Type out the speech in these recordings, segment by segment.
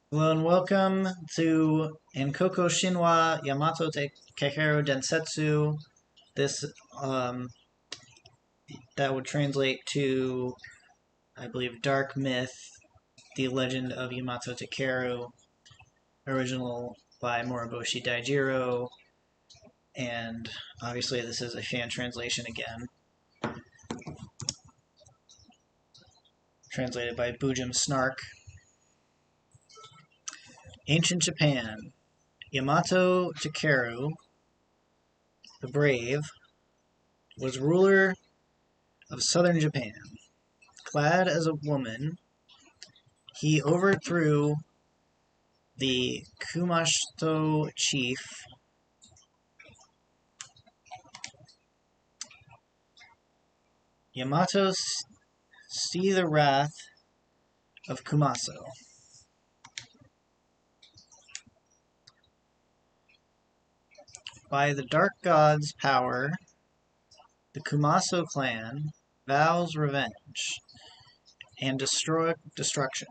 Hello and welcome to Ankoku Shinwa Yamato Takeru Densetsu. This that would translate to, I believe, Dark Myth, The Legend of Yamato Takeru, original by Moroboshi Daijiro, and obviously this is a fan translation again, translated by Bujim Snark. Ancient Japan. Yamato Takeru, the Brave, was ruler of southern Japan. Clad as a woman, he overthrew the Kumamoto chief Yamato see the wrath of Kumaso. By the dark god's power, the Kumaso clan vows revenge and destruction.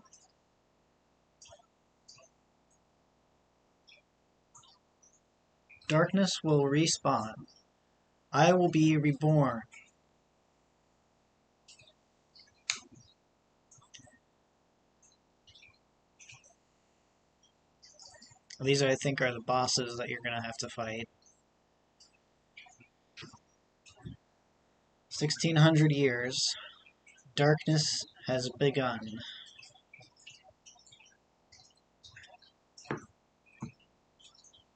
Darkness will respawn. I will be reborn. These, I think, are the bosses that you're going to have to fight. 1600 years. Darkness has begun.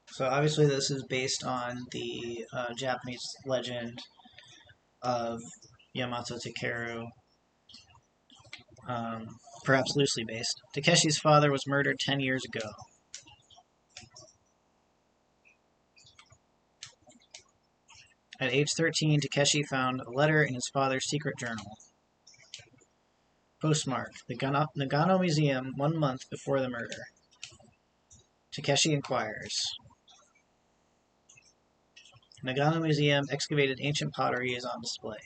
So obviously this is based on the Japanese legend of Yamato Takeru, perhaps loosely based. Takeshi's father was murdered 10 years ago. At age 13, Takeshi found a letter in his father's secret journal. Postmark, the Nagano Museum, 1 month before the murder. Takeshi inquires. Nagano Museum excavated ancient pottery is on display.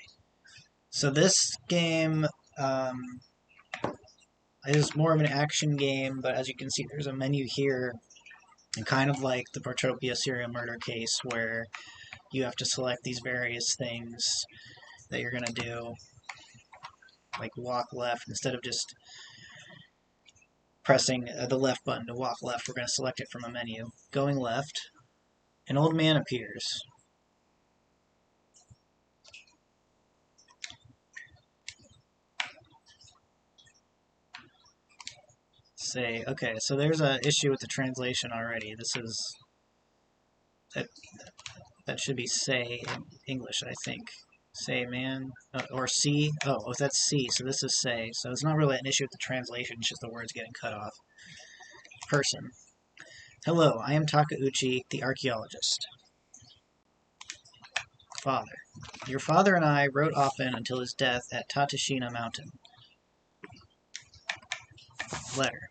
So this game is more of an action game, but as you can see, there's a menu here, and kind of like the Portopia serial murder case, where you have to select these various things that you're going to do, like walk left. Instead of just pressing the left button to walk left, we're going to select it from a menu. Going left, an old man appears. Say, okay, so there's an issue with the translation already. This is, that should be say in English, I think. Say man, or see. Oh, that's C, so this is say. So it's not really an issue with the translation, it's just the words getting cut off. Person. Hello, I am Takeuchi, the archaeologist. Father. Your father and I wrote often until his death at Tateshina Mountain. Letter.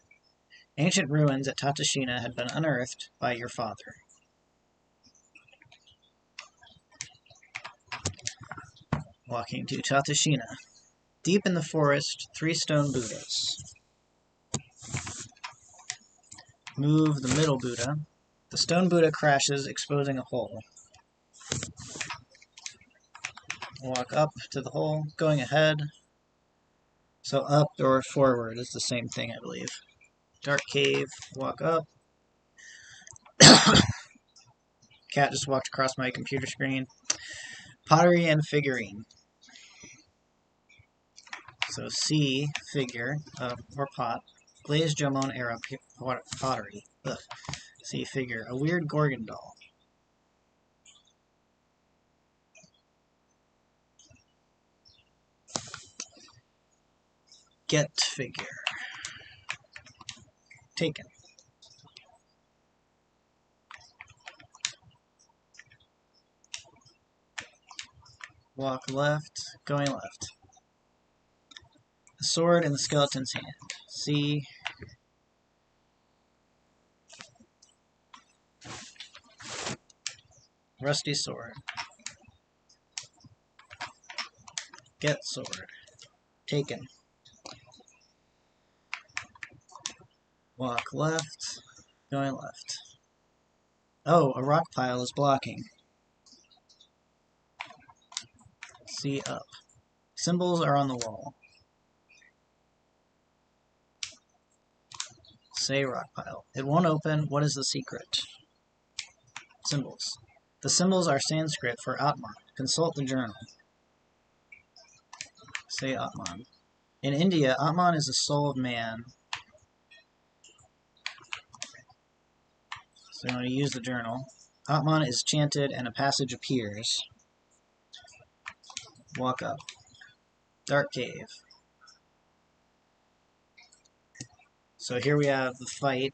Ancient ruins at Tateshina had been unearthed by your father. Walking to Tateshina. Deep in the forest, 3 stone Buddhas. Move the middle Buddha. The stone Buddha crashes, exposing a hole. Walk up to the hole, going ahead. So up or forward is the same thing, I believe. Dark cave, walk up. Cat just walked across my computer screen. Pottery and figurine. So C, figure, or pot. Glazed Jomon era pottery. Ugh. C, figure. A weird Gorgon doll. Get figure. Taken. Walk left, going left. A sword in the skeleton's hand. C. Rusty sword. Get sword. Taken. Walk left. Going left. Oh, a rock pile is blocking. See up. Symbols are on the wall. Say rock pile. It won't open. What is the secret? Symbols. The symbols are Sanskrit for Atman. Consult the journal. Say Atman. In India, Atman is the soul of man. So I'm going to use the journal. Atman is chanted and a passage appears. Walk up. Dark cave. So here we have the fight.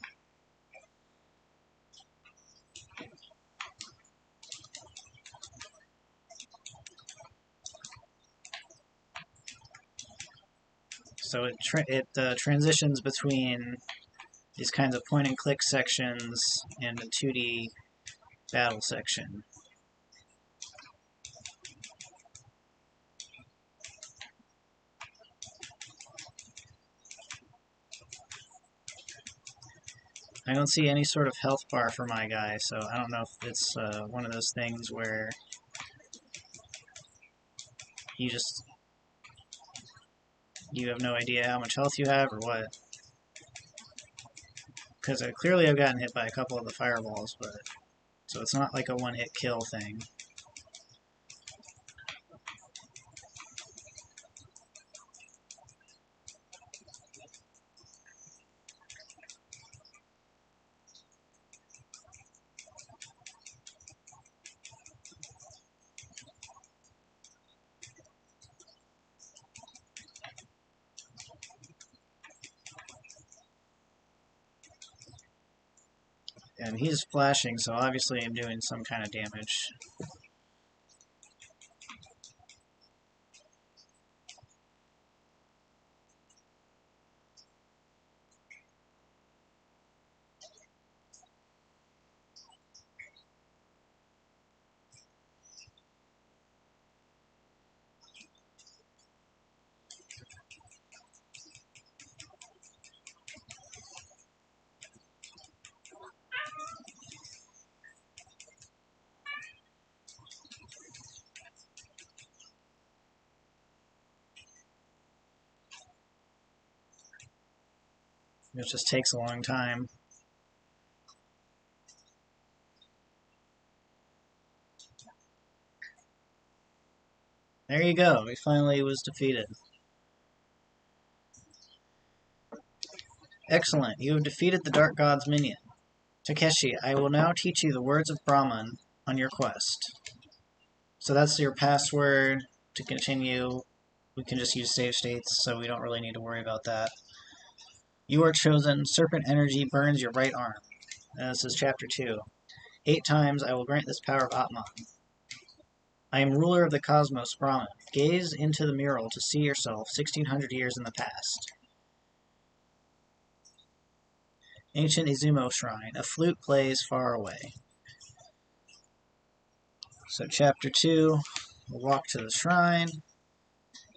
So it transitions between these kinds of point-and-click sections and a 2D battle section. I don't see any sort of health bar for my guy, so I don't know if it's one of those things where you have no idea how much health you have or what. Because clearly I've gotten hit by a couple of the fireballs, but so it's not like a one-hit kill thing. And he's flashing, so obviously I'm doing some kind of damage. It just takes a long time. There you go, he finally was defeated. Excellent, you have defeated the Dark God's minion. Takeshi, I will now teach you the words of Brahman on your quest. So that's your password to continue. We can just use save states, so we don't really need to worry about that. You are chosen. Serpent energy burns your right arm. This is chapter 2. 8 times I will grant this power of Atman. I am ruler of the cosmos, Brahman. Gaze into the mural to see yourself 1600 years in the past. Ancient Izumo Shrine. A flute plays far away. So chapter 2, we'll walk to the shrine.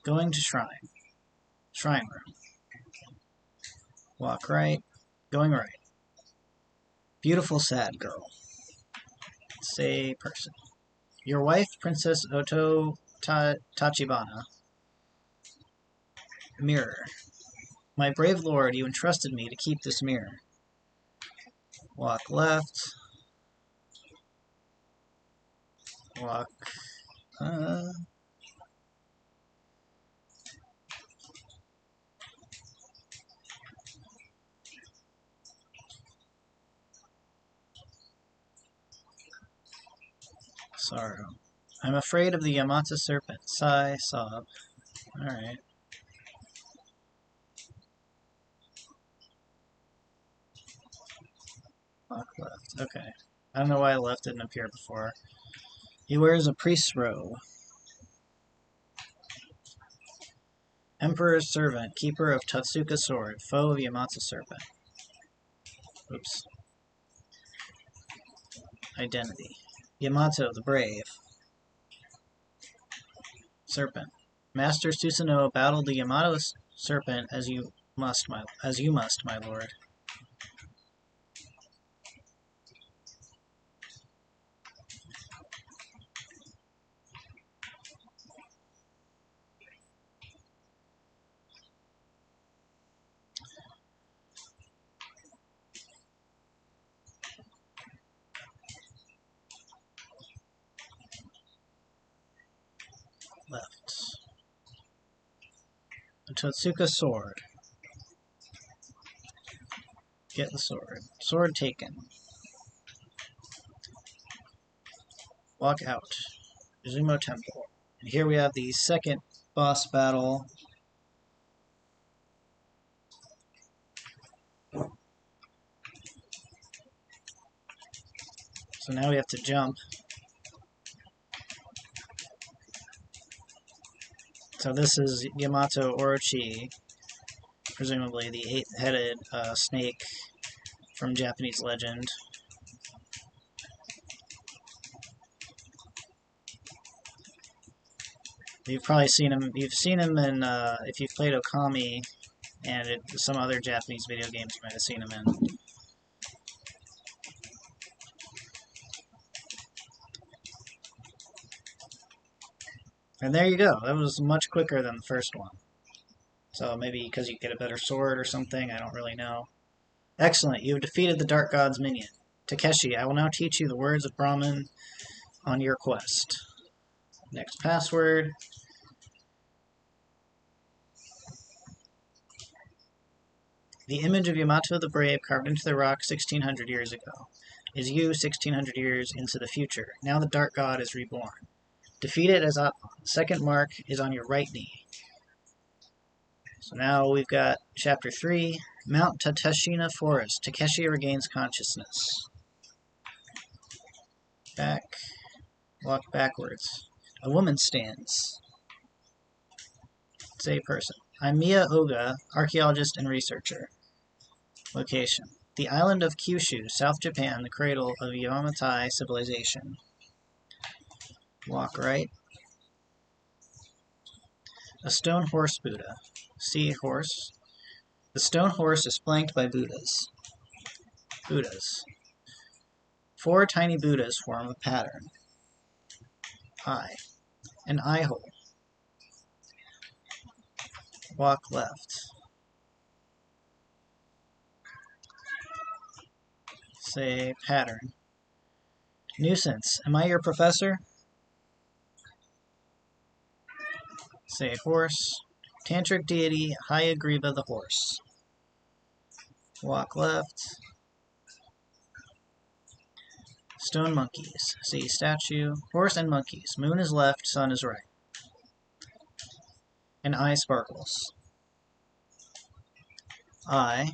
Going to shrine. Shrine room. Walk right. Going right. Beautiful sad girl. Say person. Your wife, Princess Oto Tachibana. Mirror. My brave lord, you entrusted me to keep this mirror. Walk left. Walk... Sorrow. I'm afraid of the Yamato serpent. Sigh, sob. Alright. Walk left. Okay. I don't know why left didn't appear before. He wears a priest's robe. Emperor's servant, keeper of Tatsuka sword, foe of Yamato serpent. Oops. Identity. Yamato the brave. Serpent. Master Susanoo battled the Yamato serpent as you must, my lord. left. A Totsuka sword. Get the sword. Sword taken. Walk out. Izumo Temple. And here we have the second boss battle. So now we have to jump. So this is Yamato Orochi, presumably the eight-headed snake from Japanese legend. You've probably seen him. You've seen him in if you've played Okami and some other Japanese video games. You might have seen him in. And there you go. That was much quicker than the first one. So maybe because you get a better sword or something. I don't really know. Excellent. You have defeated the Dark God's minion. Takeshi, I will now teach you the words of Brahman on your quest. Next password. The image of Yamato the Brave carved into the rock 1600 years ago is you 1600 years into the future. Now the Dark God is reborn. Defeat it as Atman. Second mark is on your right knee. So now we've got Chapter 3, Mount Tateshina Forest. Takeshi regains consciousness. Back. Walk backwards. A woman stands. It's a person. I'm Miya Oga, archaeologist and researcher. Location. The island of Kyushu, South Japan, the cradle of Yamatai civilization. Walk right. A stone horse Buddha. See horse. The stone horse is flanked by Buddhas. Buddhas. 4 tiny Buddhas form a pattern. Eye. An eye hole. Walk left. Say pattern. Nuisance. Am I your professor? Say horse. Tantric deity Hayagriva the horse. Walk left. Stone monkeys. See statue. Horse and monkeys. Moon is left, sun is right. An eye sparkles. Eye.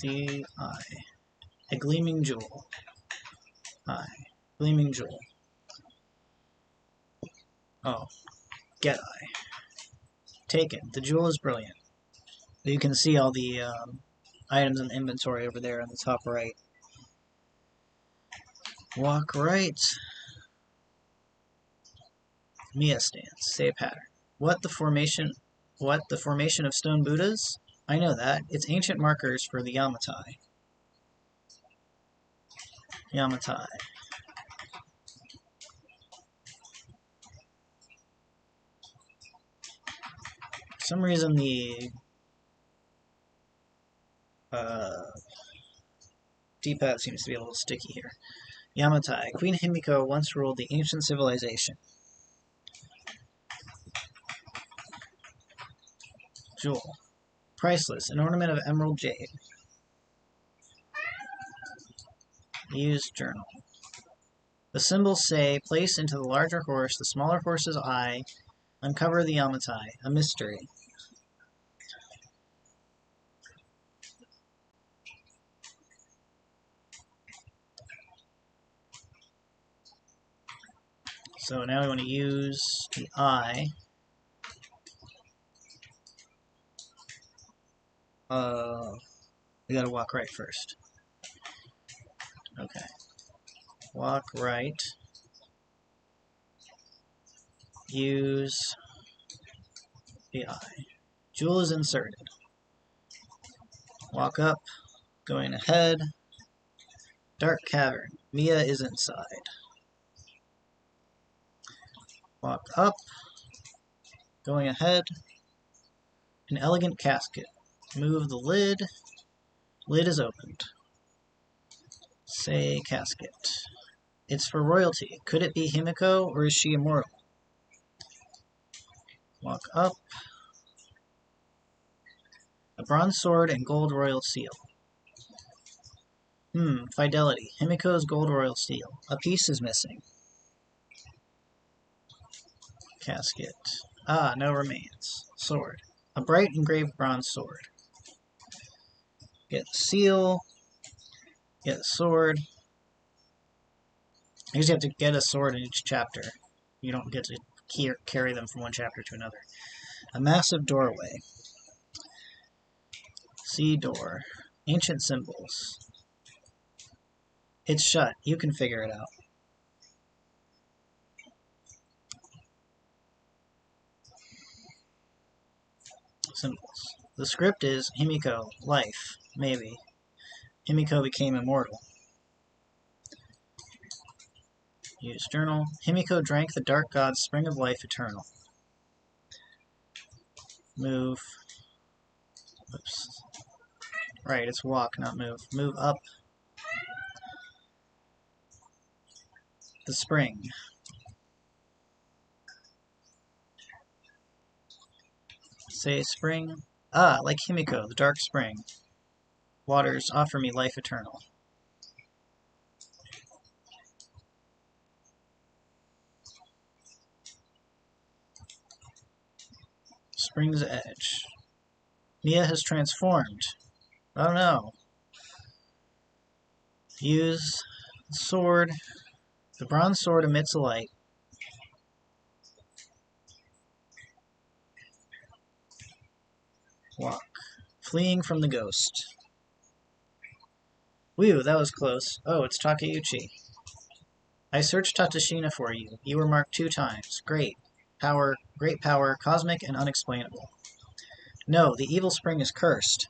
See eye. A gleaming jewel. Eye. Gleaming jewel. Oh. Get eye. Taken. The jewel is brilliant. You can see all the items in the inventory over there on the top right. Walk right. Miya stance. Say a pattern. What the formation of stone Buddhas? I know that. It's ancient markers for the Yamatai. Yamatai. For some reason the D-pad seems to be a little sticky here. Yamatai. Queen Himiko once ruled the ancient civilization. Jewel. Priceless. An ornament of emerald jade. Use journal. The symbols say, place into the larger horse the smaller horse's eye, uncover the Yamatai, a mystery. So now we want to use the eye. We gotta walk right first. Okay. Walk right. Use the eye. Jewel is inserted. Walk up. Going ahead. Dark cavern. Miya is inside. Walk up. Going ahead. An elegant casket. Move the lid. Lid is opened. Say casket. It's for royalty. Could it be Himiko, or is she immortal? Walk up. A bronze sword and gold royal seal. Fidelity. Himiko's gold royal seal. A piece is missing. Casket. Ah, no remains. Sword. A bright engraved bronze sword. Get the seal. Get the sword. I usually have to get a sword in each chapter. You don't get to carry them from one chapter to another. A massive doorway. Sea door. Ancient symbols. It's shut. You can figure it out. Symbols. The script is Himiko, life, maybe. Himiko became immortal. Use journal. Himiko drank the dark god's spring of life eternal. Move. Oops. Right, it's walk, not move. Move up. The spring. Say spring. Ah, like Himiko, the dark spring. Waters offer me life eternal. Spring's edge. Mia has transformed. Oh no. Use sword. The bronze sword emits a light. Walk. Fleeing from the ghost. Whew, that was close. Oh, it's Takeuchi. I searched Tatashina for you. You were marked 2 times. Great power, cosmic and unexplainable. No, the evil spring is cursed.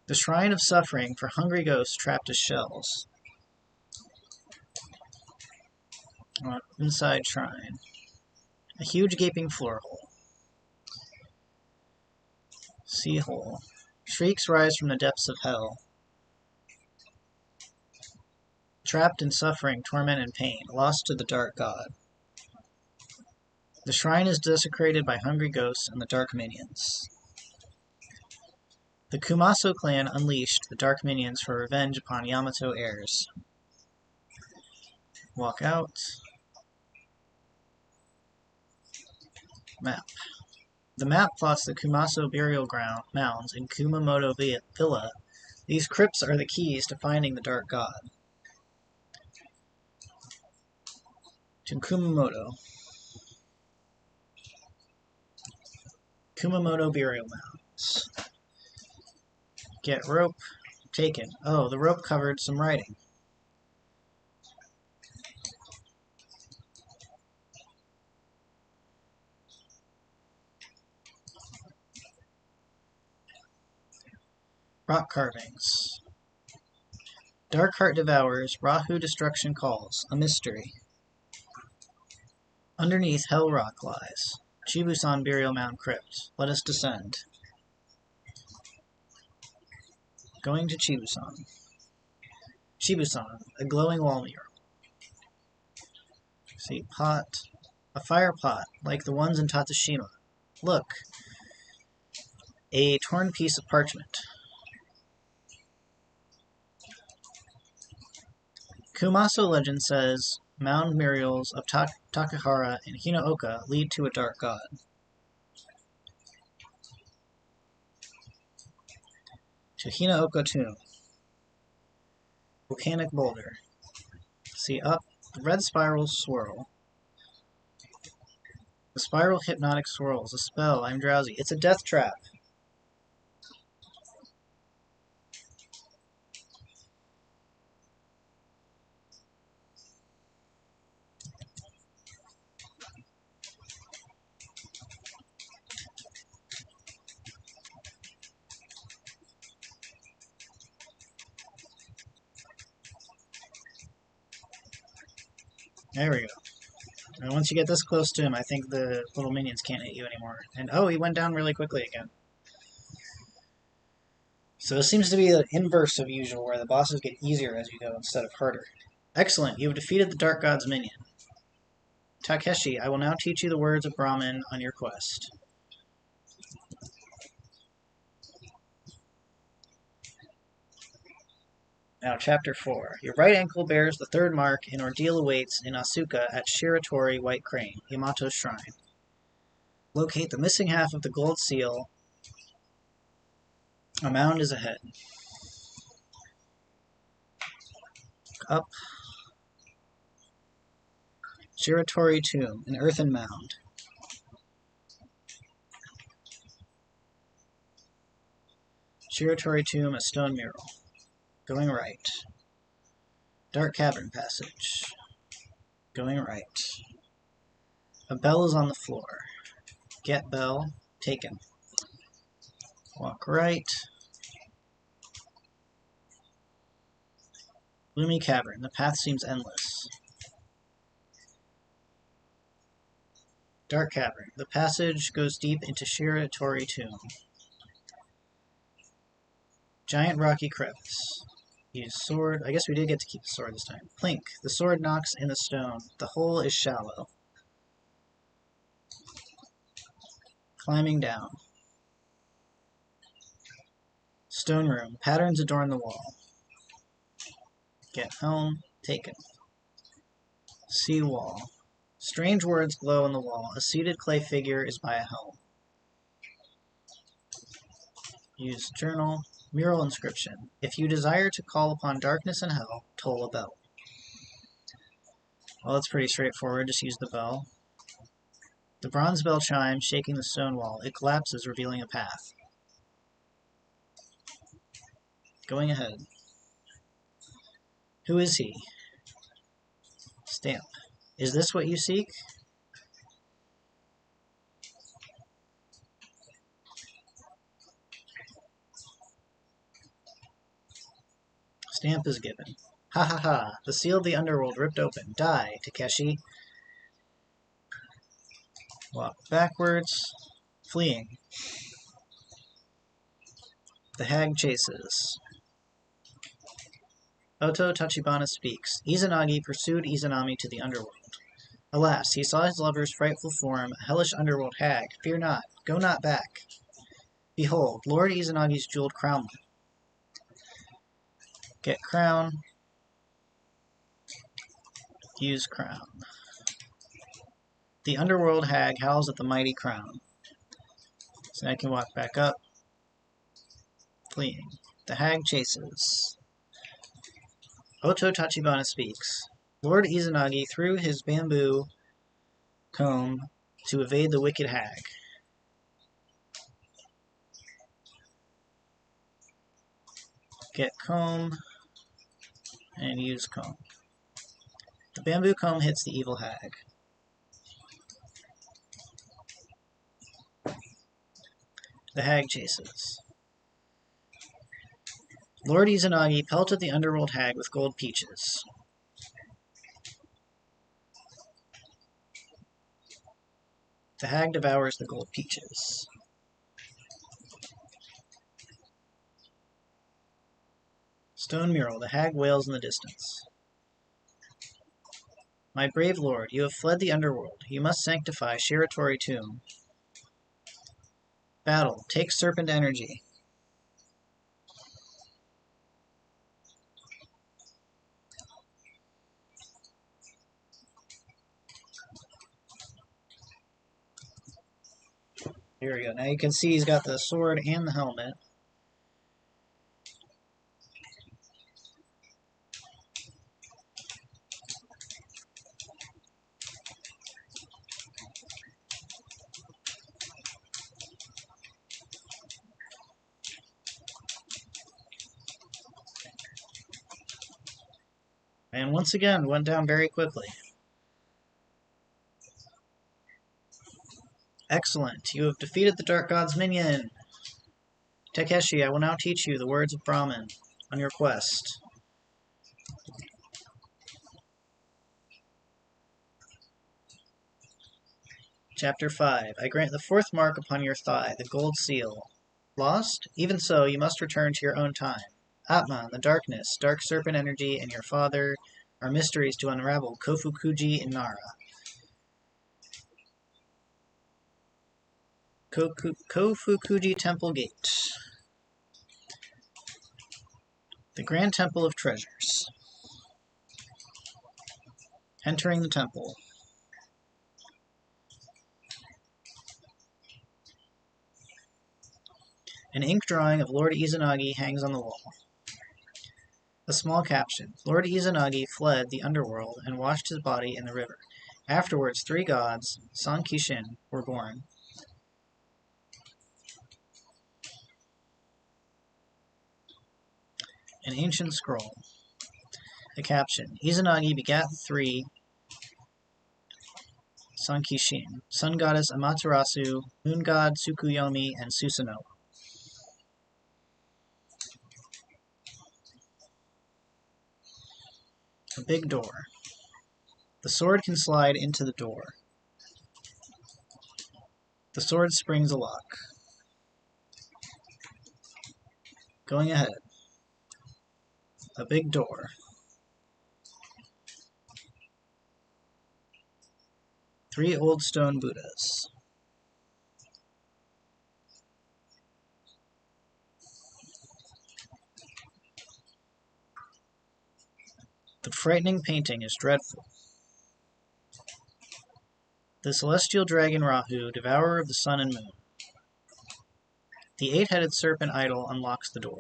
The shrine of suffering for hungry ghosts trapped as shells. Inside shrine. A huge gaping floor hole. Sea hole. Shrieks rise from the depths of hell. Trapped in suffering, torment, and pain, lost to the dark god. The shrine is desecrated by hungry ghosts and the dark minions. The Kumaso clan unleashed the dark minions for revenge upon Yamato heirs. Walk out. Map. The map plots the Kumaso burial ground mounds in Kumamoto Villa. These crypts are the keys to finding the dark god. To Kumamoto. Kumamoto burial mounds. Get rope. Taken. Oh, the rope covered some writing. Rock carvings. Dark heart devours, Rahu destruction calls, a mystery. Underneath hell rock lies. Chibusan burial mound crypt. Let us descend. Going to Chibusan. Chibusan, a glowing wall mural. See, pot. A fire pot, like the ones in Tatashima. Look. A torn piece of parchment. Kumaso legend says mound murals of Takahara and Hinaoka lead to a dark god. To Hinaoka tomb. Volcanic boulder. See up. The red spirals swirl. The spiral hypnotic swirls. A spell. I'm drowsy. It's a death trap. There we go. And once you get this close to him, I think the little minions can't hit you anymore. And oh, he went down really quickly again. So it seems to be the inverse of usual, where the bosses get easier as you go instead of harder. Excellent, you have defeated the Dark God's minion. Takeshi, I will now teach you the words of Brahmin on your quest. Now, Chapter 4. Your right ankle bears the third mark, and ordeal awaits in Asuka at Shiratori White Crane, Yamato's shrine. Locate the missing half of the gold seal. A mound is ahead. Up. Shiratori Tomb, an earthen mound. Shiratori Tomb, a stone mural. Going right. Dark cavern passage. Going right. A bell is on the floor. Get bell. Taken. Walk right. Gloomy cavern. The path seems endless. Dark cavern. The passage goes deep into Shiratori Tomb. Giant rocky crevice. Use sword. I guess we did get to keep the sword this time. Plink. The sword knocks in the stone. The hole is shallow. Climbing down. Stone room. Patterns adorn the wall. Get home. Taken. Sea wall. Strange words glow on the wall. A seated clay figure is by a helm. Use journal. Mural inscription. If you desire to call upon darkness and hell, toll a bell. Well, that's pretty straightforward. Just use the bell. The bronze bell chimes, shaking the stone wall. It collapses, revealing a path. Going ahead. Who is he? Stamp. Is this what you seek? Stamp is given. Ha ha ha. The seal of the underworld ripped open. Die, Takeshi. Walk backwards. Fleeing. The hag chases. Oto Tachibana speaks. Izanagi pursued Izanami to the underworld. Alas, he saw his lover's frightful form, a hellish underworld hag. Fear not. Go not back. Behold, Lord Izanagi's jeweled crown. Get crown. Use crown. The underworld hag howls at the mighty crown. So I can walk back up. Fleeing. The hag chases. Oto Tachibana speaks. Lord Izanagi threw his bamboo comb to evade the wicked hag. Get comb and use comb. The bamboo comb hits the evil hag. The hag chases. Lord Izanagi pelted the underworld hag with gold peaches. The hag devours the gold peaches. Stone mural. The hag wails in the distance. My brave lord, you have fled the underworld. You must sanctify Shiratori Tomb. Battle. Take serpent energy. Here we go. Now you can see he's got the sword and the helmet. And once again, went down very quickly. Excellent. You have defeated the Dark God's minion. Takeshi, I will now teach you the words of Brahmin on your quest. Chapter 5. I grant the fourth mark upon your thigh, the gold seal. Lost? Even so, you must return to your own time. Atman, the darkness, dark serpent energy, and your father are mysteries to unravel. Kofukuji in Nara. Kofukuji Temple Gate. The Grand Temple of Treasures. Entering the temple. An ink drawing of Lord Izanagi hangs on the wall. A small caption. Lord Izanagi fled the underworld and washed his body in the river. Afterwards, 3 gods, Sankishin, were born. An ancient scroll. The caption. Izanagi begat 3 Sankishin, sun goddess Amaterasu, moon god Tsukuyomi, and Susanoo. A big door. The sword can slide into the door. The sword springs a lock. Going ahead. A big door. Three old stone Buddhas. The frightening painting is dreadful. The celestial dragon Rahu, devourer of the sun and moon. The 8-headed serpent idol unlocks the door.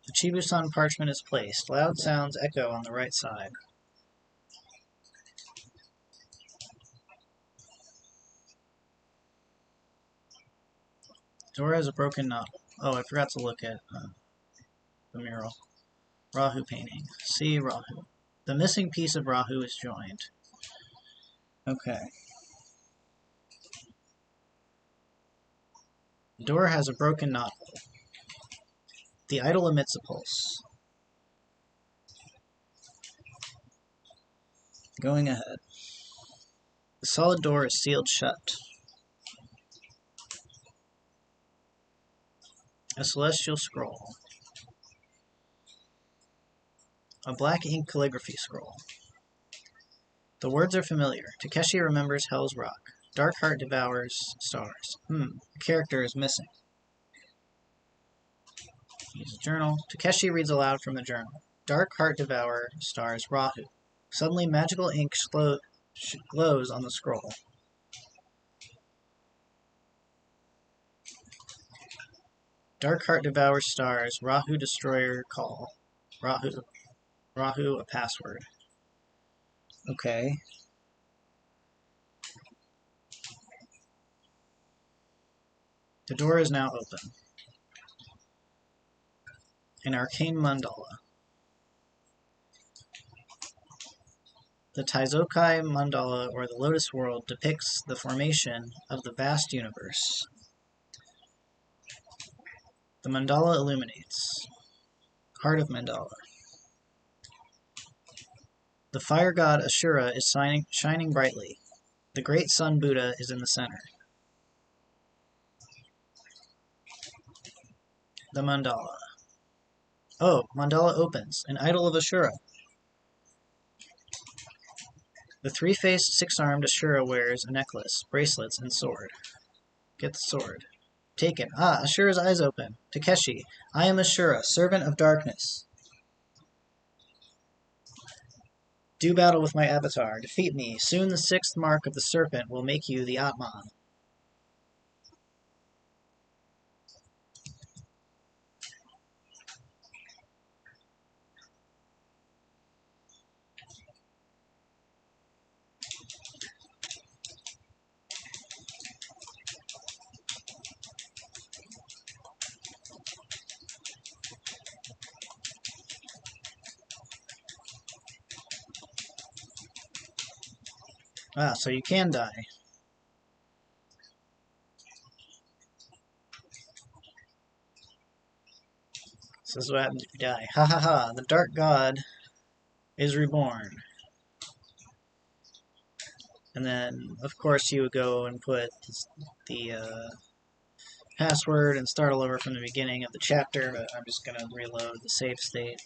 The Chibusan parchment is placed. Loud sounds echo on the right side. The door has a broken knob. Oh, I forgot to look at the mural. Rahu painting. See Rahu. The missing piece of Rahu is joined. Okay. The door has a broken knothole. The idol emits a pulse. Going ahead. The solid door is sealed shut. A celestial scroll. A black ink calligraphy scroll. The words are familiar. Takeshi remembers Hell's Rock. Dark heart devours stars. The character is missing. Use a journal. Takeshi reads aloud from the journal. Dark heart devourer stars Rahu. Suddenly magical ink glows on the scroll. Dark heart devours stars. Rahu destroyer call. Rahu a password. Okay. The door is now open. An arcane mandala. The Taizokai mandala, or the Lotus World, depicts the formation of the vast universe. The mandala illuminates. Heart of mandala. The fire god Ashura is shining brightly. The great sun Buddha is in the center. The mandala. Oh, mandala opens. An idol of Ashura. The 3-faced, 6-armed Ashura wears a necklace, bracelets, and sword. Get the sword. Take it. Ah, Ashura's eyes open. Takeshi, I am Ashura, servant of darkness. Do battle with my avatar. Defeat me. Soon the 6th mark of the serpent will make you the Atman. Ah, so you can die. So this is what happens if you die. Ha ha ha, the Dark God is reborn. And then, of course, you would go and put the password and start all over from the beginning of the chapter, but I'm just going to reload the save state.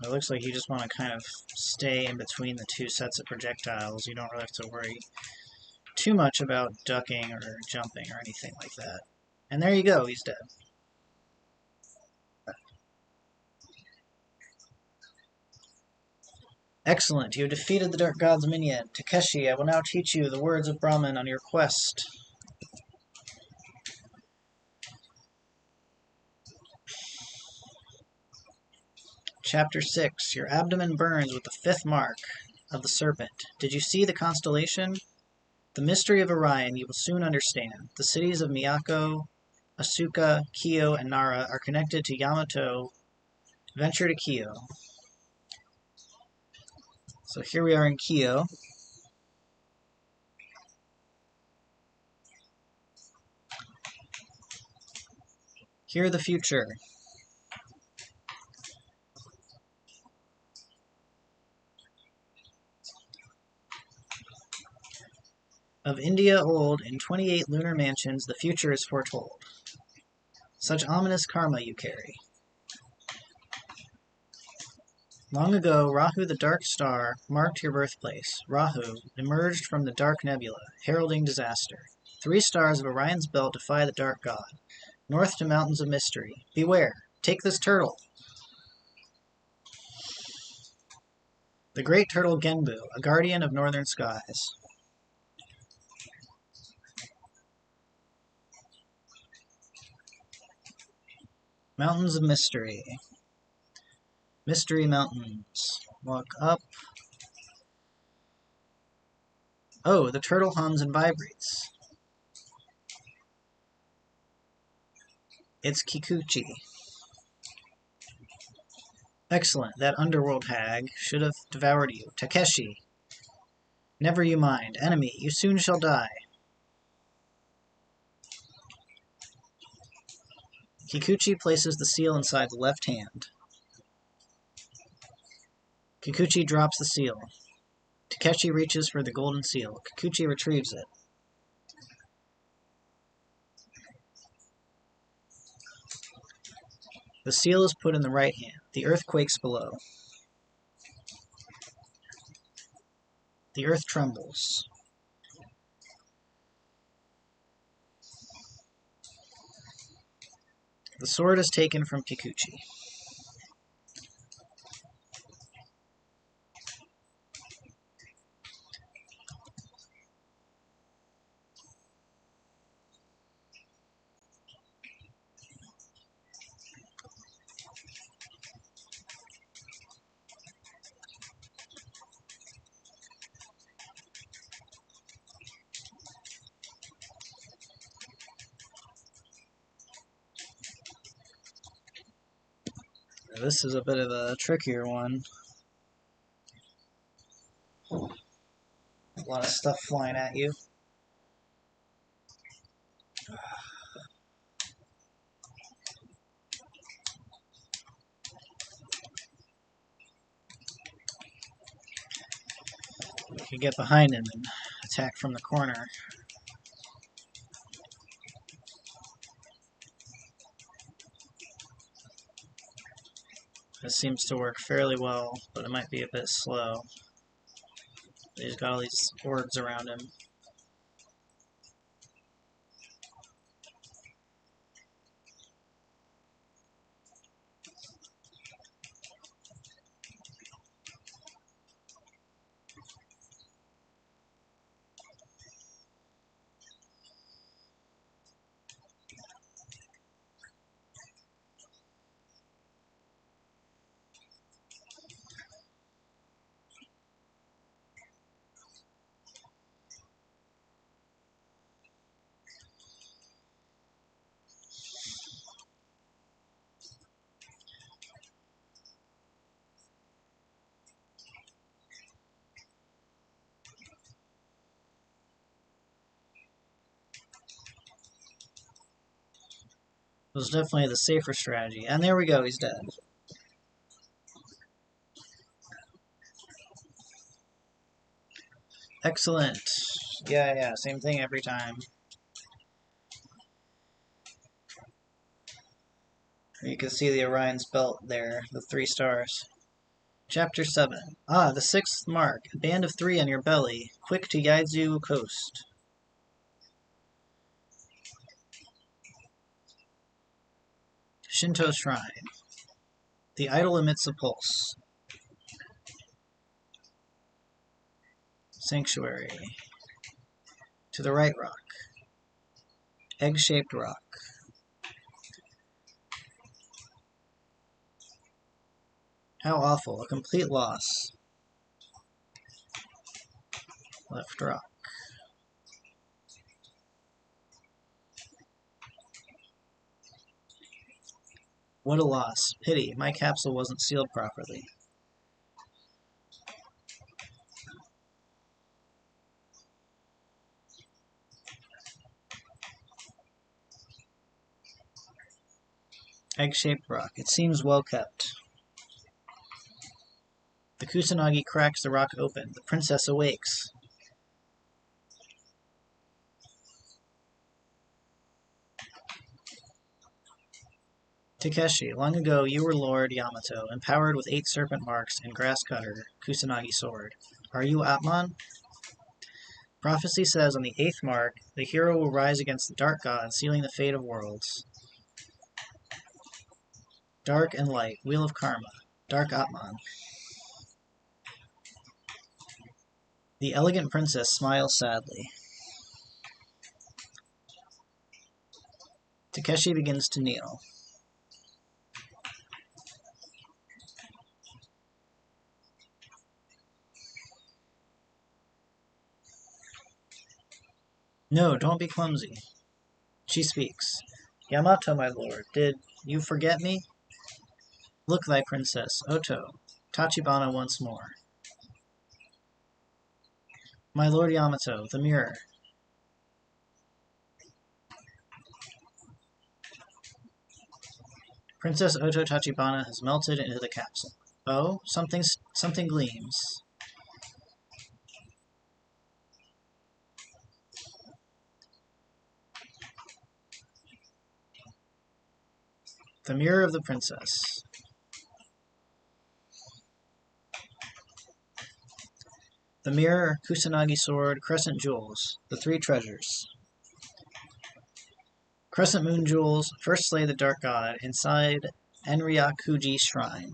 It looks like you just want to kind of stay in between the two sets of projectiles. You don't really have to worry too much about ducking or jumping or anything like that. And there you go, he's dead. Excellent, you have defeated the Dark God's minion. Takeshi, I will now teach you the words of Brahman on your quest. Chapter 6. Your abdomen burns with the fifth mark of the serpent. Did you see the constellation? The mystery of Orion you will soon understand. The cities of Miyako, Asuka, Kyo, and Nara are connected to Yamato. Venture to Kyo. So here we are in Kyo. Hear the future. Of India old, in 28 lunar mansions, the future is foretold. Such ominous karma you carry. Long ago, Rahu the dark star marked your birthplace. Rahu emerged from the dark nebula, heralding disaster. 3 stars of Orion's belt defy the dark god. North to mountains of mystery. Beware! Take this turtle! The great turtle Genbu, a guardian of northern skies. Mountains of mystery. Mystery mountains. Walk up. Oh, the turtle hums and vibrates. It's Kikuchi. Excellent. That underworld hag should have devoured you. Takeshi. Never you mind. Enemy, you soon shall die. Kikuchi places the seal inside the left hand. Kikuchi drops the seal. Takeshi reaches for the golden seal. Kikuchi retrieves it. The seal is put in the right hand. The earth quakes below. The earth trembles. The sword is taken from Kikuchi. This is a bit of a trickier one. A lot of stuff flying at you. You can get behind him and attack from the corner. This seems to work fairly well, but it might be a bit slow. He's got all these orbs around him. was definitely the safer strategy. And there we go, he's dead. Excellent. Yeah, same thing every time. You can see the Orion's belt there, the 3 stars. Chapter 7. Ah, the 6th mark. A band of 3 on your belly. Quick to Yaizu coast. Shinto Shrine. The idol emits a pulse. Sanctuary. To the right rock. Egg-shaped rock. How awful. A complete loss. Left rock. What a loss. Pity. My capsule wasn't sealed properly. Egg-shaped rock. It seems well kept. The Kusanagi cracks the rock open. The princess awakes. Takeshi, long ago you were Lord Yamato, empowered with 8 serpent marks and grass cutter, Kusanagi sword. Are you Atman? Prophecy says on the 8th mark, the hero will rise against the dark god, sealing the fate of worlds. Dark and light, wheel of karma, dark Atman. The elegant princess smiles sadly. Takeshi begins to kneel. No, don't be clumsy. She speaks. Yamato, my lord, did you forget me? Look, thy princess, Oto, Tachibana once more. My lord Yamato, the mirror. Princess Oto Tachibana has melted into the capsule. Oh, something gleams. The mirror of the princess. The mirror, Kusanagi sword, crescent jewels, the 3 treasures. Crescent moon jewels, first slay the dark god, inside Enryakuji shrine.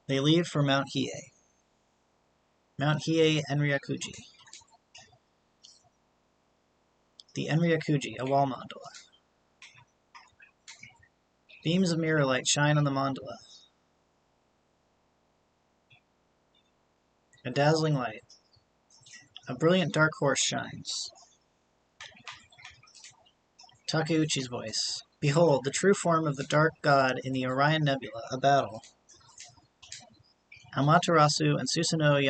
They leave for Mount Hiei. Mount Hiei, Enryakuji. The Enryakuji, a wall mandala. Beams of mirror light shine on the mandala. A dazzling light. A brilliant dark horse shines. Takeuchi's voice. Behold, the true form of the dark god in the Orion Nebula, a battle. Amaterasu and Susanoo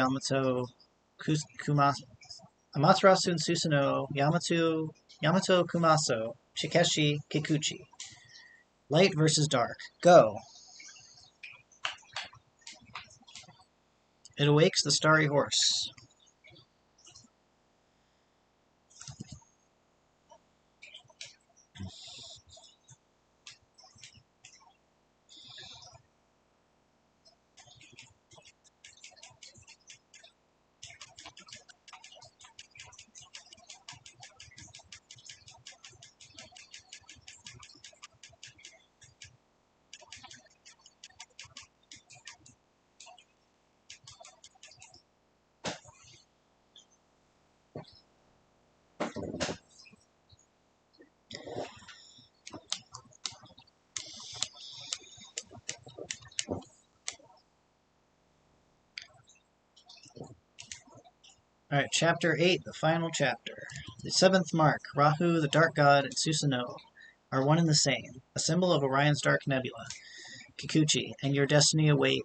Amaterasu and Susanoo, Yamato Kumaso, Takeshi Kikuchi. Light versus dark. Go! It awakes the starry horse. Alright, Chapter 8, the final chapter. The 7th mark, Rahu, the Dark God, and Susanoo are one and the same, a symbol of Orion's Dark Nebula, Kikuchi, and your destiny await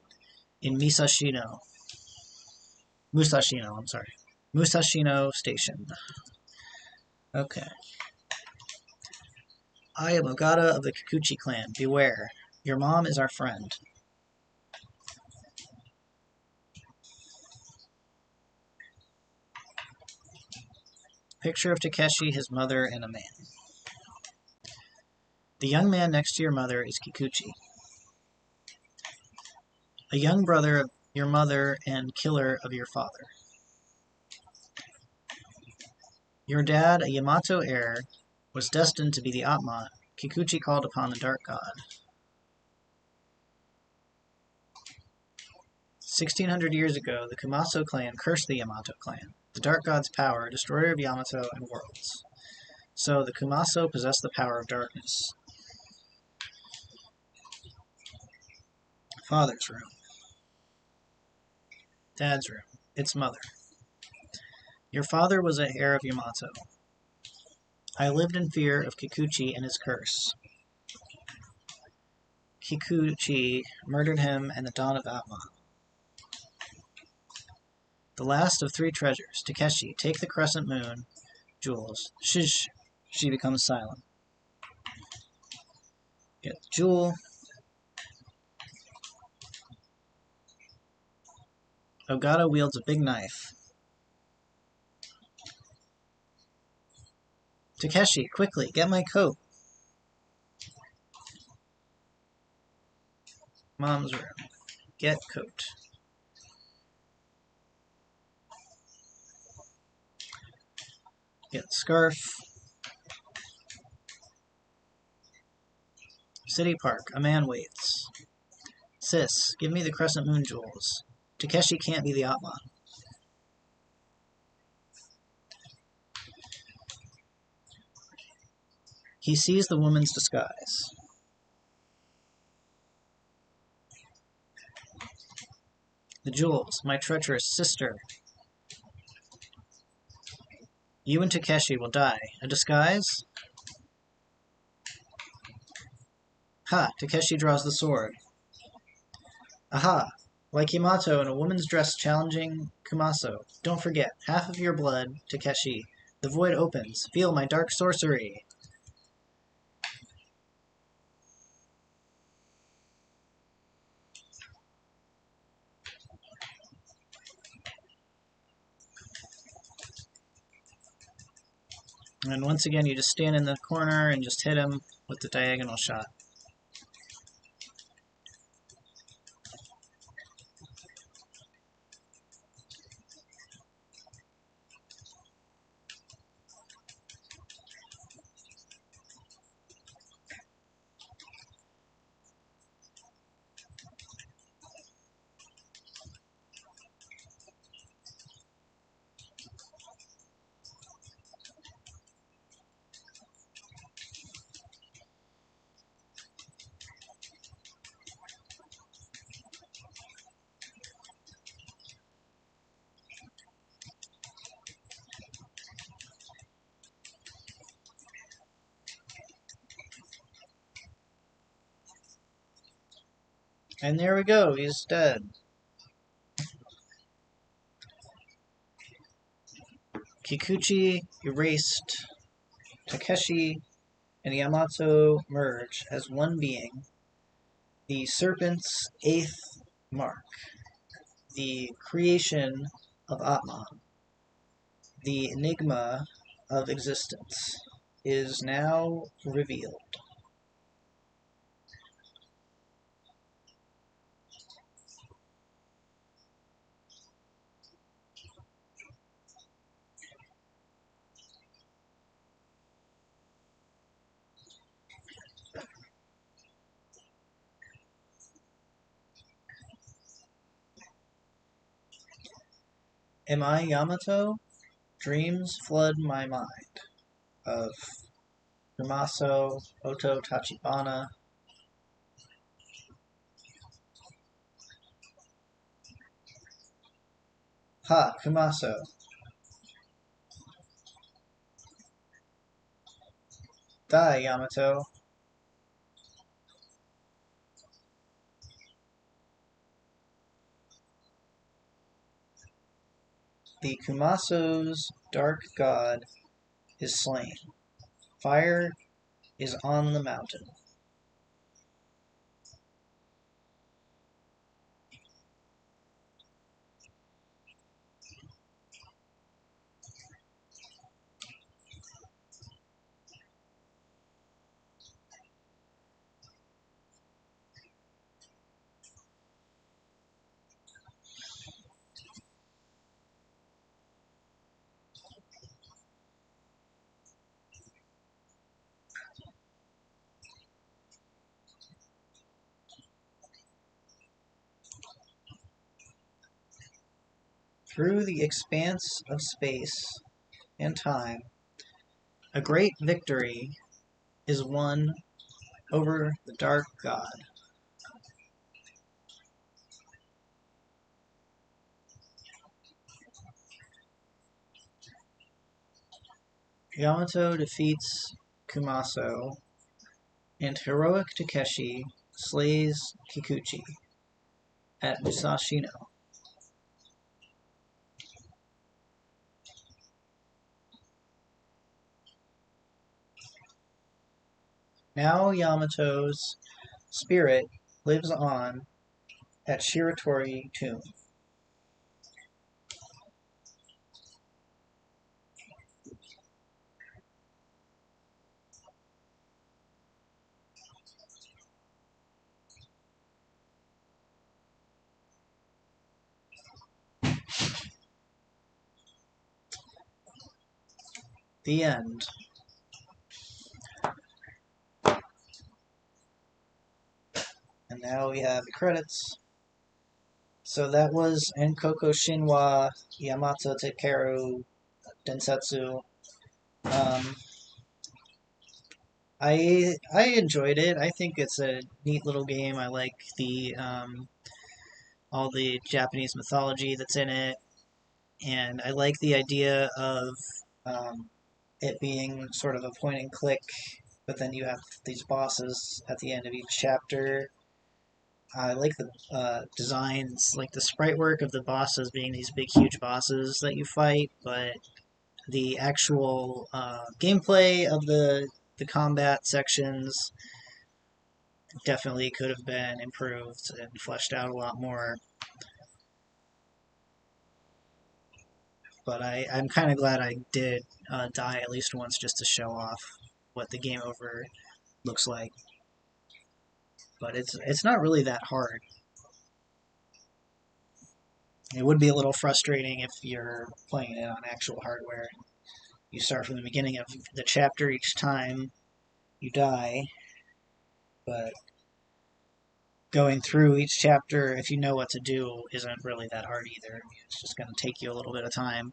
in Musashino Station. Okay. I am Ogata of the Kikuchi clan. Beware. Your mom is our friend. Picture of Takeshi, his mother, and a man. The young man next to your mother is Kikuchi. A young brother of your mother and killer of your father. Your dad, a Yamato heir, was destined to be the Atman. Kikuchi called upon the Dark God. 1600 years ago, the Kumaso clan cursed the Yamato clan, the Dark God's power, destroyer of Yamato and worlds. So the Kumaso possess the power of darkness. Father's room. Dad's room. Its mother. Your father was a heir of Yamato. I lived in fear of Kikuchi and his curse. Kikuchi murdered him and the dawn of Atman. The last of three treasures. Takeshi, take the crescent moon jewels. Shish. She becomes silent. Get the jewel. Ogata wields a big knife. Takeshi, quickly, get my coat. Mom's room. Get coat. Get scarf. City Park. A man waits. Sis, give me the crescent moon jewels. Takeshi can't be the Atman. He sees the woman's disguise. The jewels, my treacherous sister. You and Takeshi will die. A disguise? Ha! Takeshi draws the sword. Aha! Like Yamato in a woman's dress challenging Kumaso. Don't forget, half of your blood, Takeshi. The void opens. Feel my dark sorcery. And once again, you just stand in the corner and just hit him with the diagonal shot. And there we go, he's dead. Kikuchi erased. Takeshi and Yamato merge as one being. The serpent's eighth mark. The creation of Atman. The enigma of existence is now revealed. Am I Yamato? Dreams flood my mind of Kumaso, Oto Tachibana. Ha, Kumaso. Die, Yamato. The Kumaso's dark god is slain. Fire is on the mountain. Through the expanse of space and time, a great victory is won over the dark god. Yamato defeats Kumaso, and heroic Takeshi slays Kikuchi at Musashino. Now Yamato's spirit lives on at Shiratori Tomb. The end. And now we have the credits. So that was Ankoku Shinwa, Yamato Takeru, Densetsu. Um, I enjoyed it. I think it's a neat little game. I like the all the Japanese mythology that's in it, and I like the idea of um, it being sort of a point and click, but then you have these bosses at the end of each chapter. I like the designs, like the sprite work of the bosses being these big, huge bosses that you fight, but the actual gameplay of the combat sections definitely could have been improved and fleshed out a lot more. But I'm kind of glad I did die at least once just to show off what the game over looks like. But it's not really that hard. It would be a little frustrating if you're playing it on actual hardware. You start from the beginning of the chapter each time you die, but going through each chapter, if you know what to do, isn't really that hard either. It's just going to take you a little bit of time.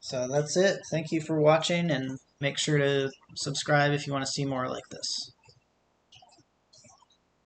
So that's it. Thank you for watching, and make sure to subscribe if you want to see more like this.